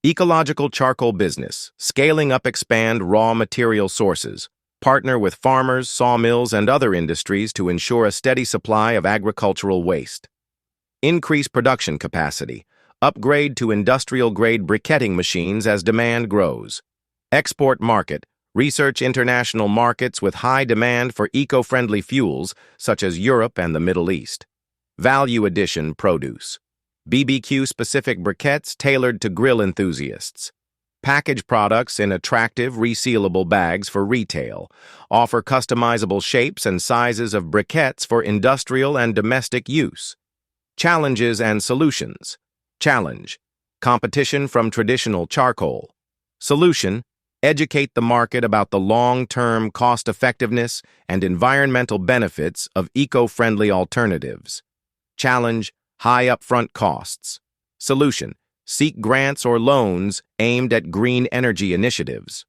Ecological charcoal business, scaling up expand raw material sources. Partner with farmers, sawmills, and other industries to ensure a steady supply of agricultural waste. Increase production capacity. Upgrade to industrial-grade briquetting machines as demand grows. Export market. Research international markets with high demand for eco-friendly fuels, such as Europe and the Middle East. Value addition produce. BBQ-specific briquettes tailored to grill enthusiasts. Package products in attractive, resealable bags for retail. Offer customizable shapes and sizes of briquettes for industrial and domestic use. Challenges and solutions. Challenge. Competition from traditional charcoal. Solution. Educate the market about the long-term cost-effectiveness and environmental benefits of eco-friendly alternatives. Challenge. High upfront costs. Solution. Seek grants or loans aimed at green energy initiatives.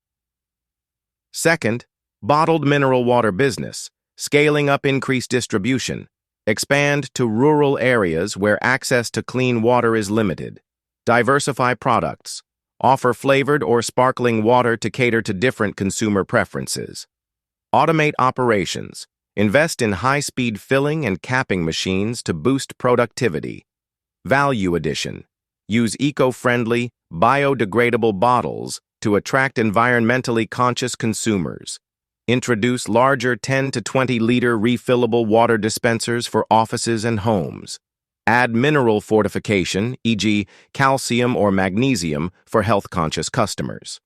Second, bottled mineral water business, scaling up increased distribution. Expand to rural areas where access to clean water is limited. Diversify products. Offer flavored or sparkling water to cater to different consumer preferences. Automate operations. Invest in high-speed filling and capping machines to boost productivity. Value addition. Use eco-friendly, biodegradable bottles to attract environmentally conscious consumers. Introduce larger 10 to 20-liter refillable water dispensers for offices and homes. Add mineral fortification, e.g., calcium or magnesium, for health-conscious customers.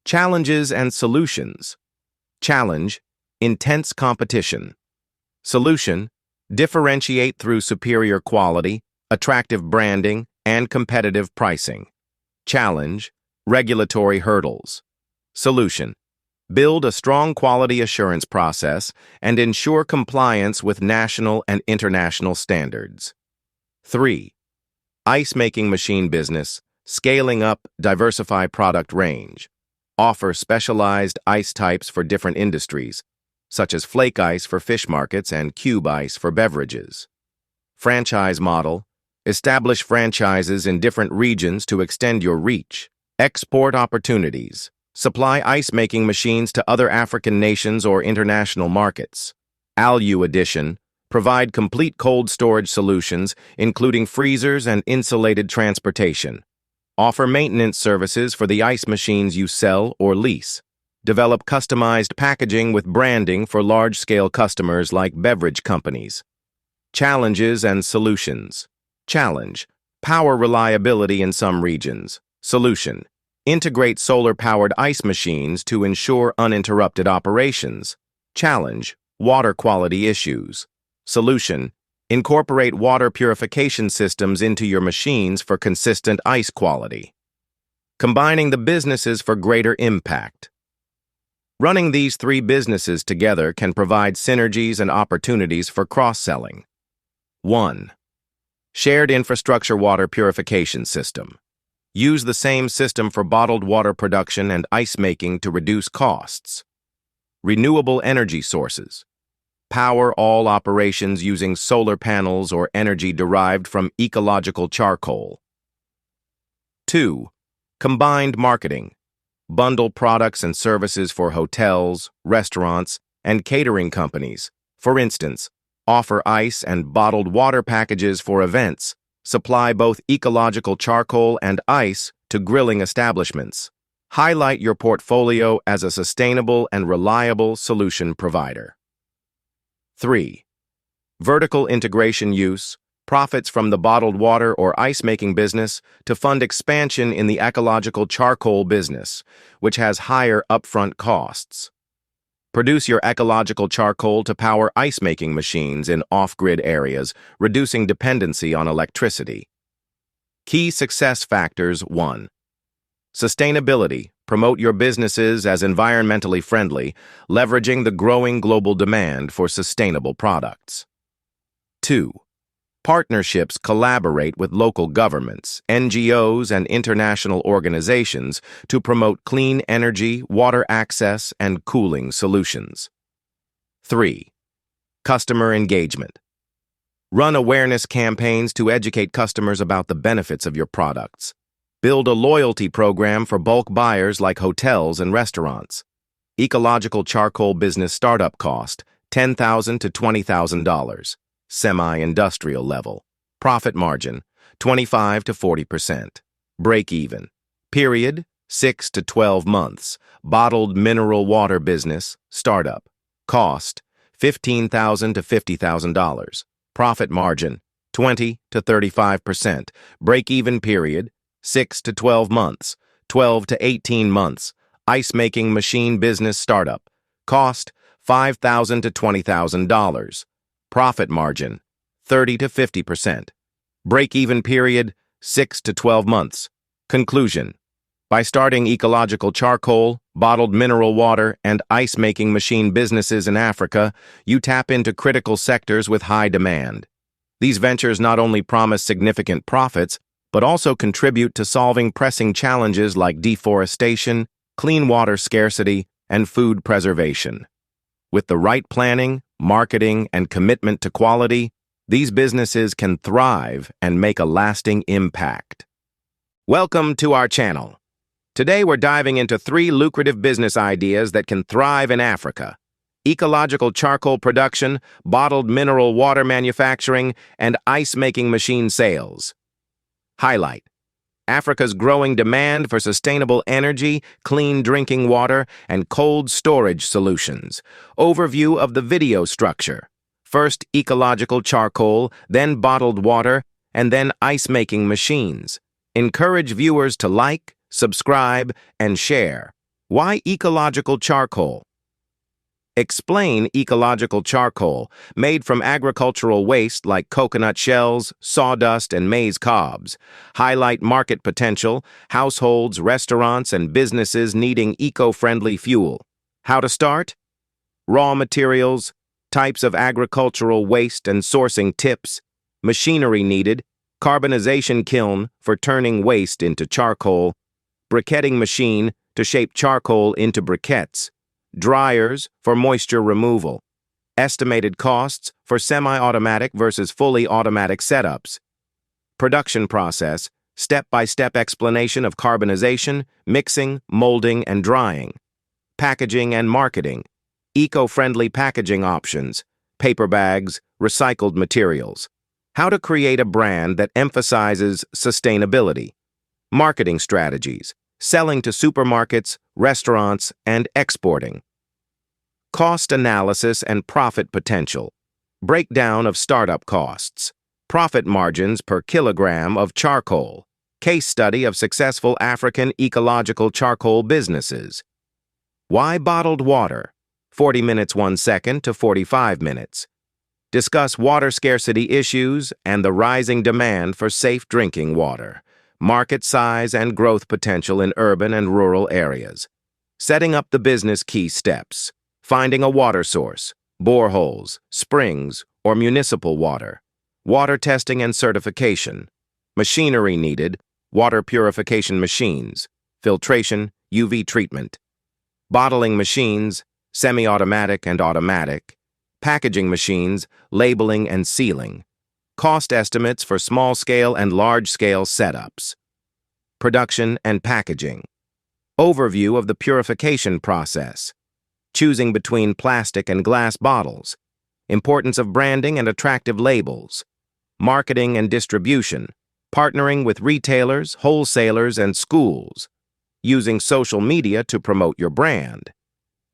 Challenges and solutions. Challenge. Intense competition. Solution. Differentiate through superior quality, attractive branding, and competitive pricing. Challenge. Regulatory hurdles. Solution. Build a strong quality assurance process and ensure compliance with national and international standards. 3. Ice-making machine business, scaling up, diversify product range. Offer specialized ice types for different industries, such as flake ice for fish markets and cube ice for beverages. Franchise model. Establish franchises in different regions to extend your reach. Export opportunities. Supply ice-making machines to other African nations or international markets. Value addition. Provide complete cold storage solutions, including freezers and insulated transportation. Offer maintenance services for the ice machines you sell or lease. Develop customized packaging with branding for large-scale customers like beverage companies. Challenges and solutions. Challenge. Power reliability in some regions. Solution. Integrate solar-powered ice machines to ensure uninterrupted operations. Challenge. Water quality issues. Solution. Incorporate water purification systems into your machines for consistent ice quality. Combining the businesses for greater impact. Running these 3 businesses together can provide synergies and opportunities for cross-selling. 1. Shared infrastructure water purification system. Use the same system for bottled water production and ice making to reduce costs. Renewable energy sources. Power all operations using solar panels or energy derived from ecological charcoal. 2. Combined marketing. Bundle products and services for hotels, restaurants, and catering companies. For instance, offer ice and bottled water packages for events. Supply both ecological charcoal and ice to grilling establishments. Highlight your portfolio as a sustainable and reliable solution provider. 3. Vertical integration use. Profits from the bottled water or ice-making business to fund expansion in the ecological charcoal business, which has higher upfront costs. Produce your ecological charcoal to power ice-making machines in off-grid areas, reducing dependency on electricity. Key success factors. 1. Sustainability. Promote your businesses as environmentally friendly, leveraging the growing global demand for sustainable products. 2. Partnerships. Collaborate with local governments, NGOs, and international organizations to promote clean energy, water access, and cooling solutions. 3. Customer engagement. Run awareness campaigns to educate customers about the benefits of your products. Build a loyalty program for bulk buyers like hotels and restaurants. Ecological charcoal business startup cost, $10,000 to $20,000. Semi-industrial level. Profit margin, 25 to 40%. Break even. Period, 6 to 12 months. Bottled mineral water business, startup. Cost, $15,000 to $50,000. Profit margin, 20 to 35%. Break even period, 6 to 12 months. 12 to 18 months. Ice-making machine business startup. Cost, $5,000 to $20,000. Profit margin, 30 to 50%. Break-even period, 6 to 12 months. Conclusion. By starting ecological charcoal, bottled mineral water, and ice-making machine businesses in Africa, you tap into critical sectors with high demand. These ventures not only promise significant profits, but also contribute to solving pressing challenges like deforestation, clean water scarcity, and food preservation. With the right planning, marketing, and commitment to quality, these businesses can thrive and make a lasting impact. Welcome to our channel. Today we're diving into 3 lucrative business ideas that can thrive in Africa: ecological charcoal production, bottled mineral water manufacturing, and ice-making machine sales. Highlight: Africa's growing demand for sustainable energy, clean drinking water, and cold storage solutions. Overview of the video structure. First, ecological charcoal, then bottled water, and then ice-making machines. Encourage viewers to like, subscribe, and share. Why ecological charcoal? Explain ecological charcoal, made from agricultural waste like coconut shells, sawdust, and maize cobs. Highlight market potential, households, restaurants, and businesses needing eco-friendly fuel. How to start? Raw materials, types of agricultural waste and sourcing tips, machinery needed, carbonization kiln for turning waste into charcoal, briquetting machine to shape charcoal into briquettes, dryers for moisture removal, estimated costs for semi-automatic versus fully automatic setups, production process, step-by-step explanation of carbonization, mixing, molding, and drying, packaging and marketing, eco-friendly packaging options, paper bags, recycled materials, how to create a brand that emphasizes sustainability, marketing strategies, selling to supermarkets, restaurants, and exporting. Cost analysis and profit potential. Breakdown of startup costs. Profit margins per kilogram of charcoal. Case study of successful African ecological charcoal businesses. Why bottled water? 40 minutes 1 second to 45 minutes. Discuss water scarcity issues and the rising demand for safe drinking water. Market size and growth potential in urban and rural areas. Setting up the business key steps. Finding a water source, boreholes, springs, or municipal water. Water testing and certification. Machinery needed, water purification machines, filtration, UV treatment. Bottling machines, semi-automatic and automatic. Packaging machines, labeling and sealing. Cost estimates for small-scale and large-scale setups. Production and packaging. Overview of the purification process. Choosing between plastic and glass bottles. Importance of branding and attractive labels. Marketing and distribution. Partnering with retailers, wholesalers, and schools. Using social media to promote your brand.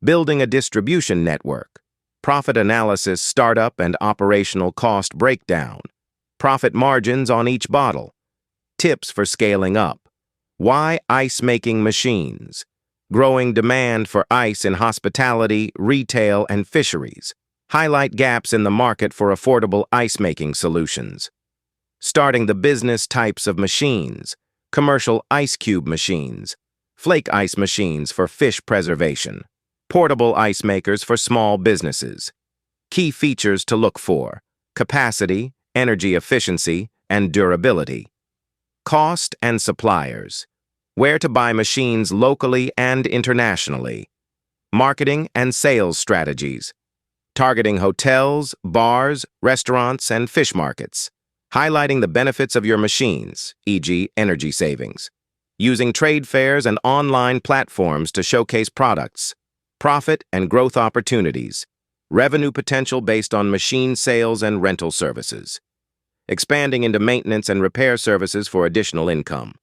Building a distribution network. Profit analysis, startup, and operational cost breakdown. Profit margins on each bottle. Tips for scaling up. Why ice-making machines? Growing demand for ice in hospitality, retail, and fisheries. Highlight gaps in the market for affordable ice-making solutions. Starting the business types of machines. Commercial ice cube machines. Flake ice machines for fish preservation. Portable ice makers for small businesses. Key features to look for: capacity, energy efficiency, and durability. Cost and suppliers. Where to buy machines locally and internationally. Marketing and sales strategies. Targeting hotels, bars, restaurants, and fish markets. Highlighting the benefits of your machines, e.g., energy savings. using trade fairs and online platforms to showcase products, profit and growth opportunities, revenue potential based on machine sales and rental services, expanding into maintenance and repair services for additional income.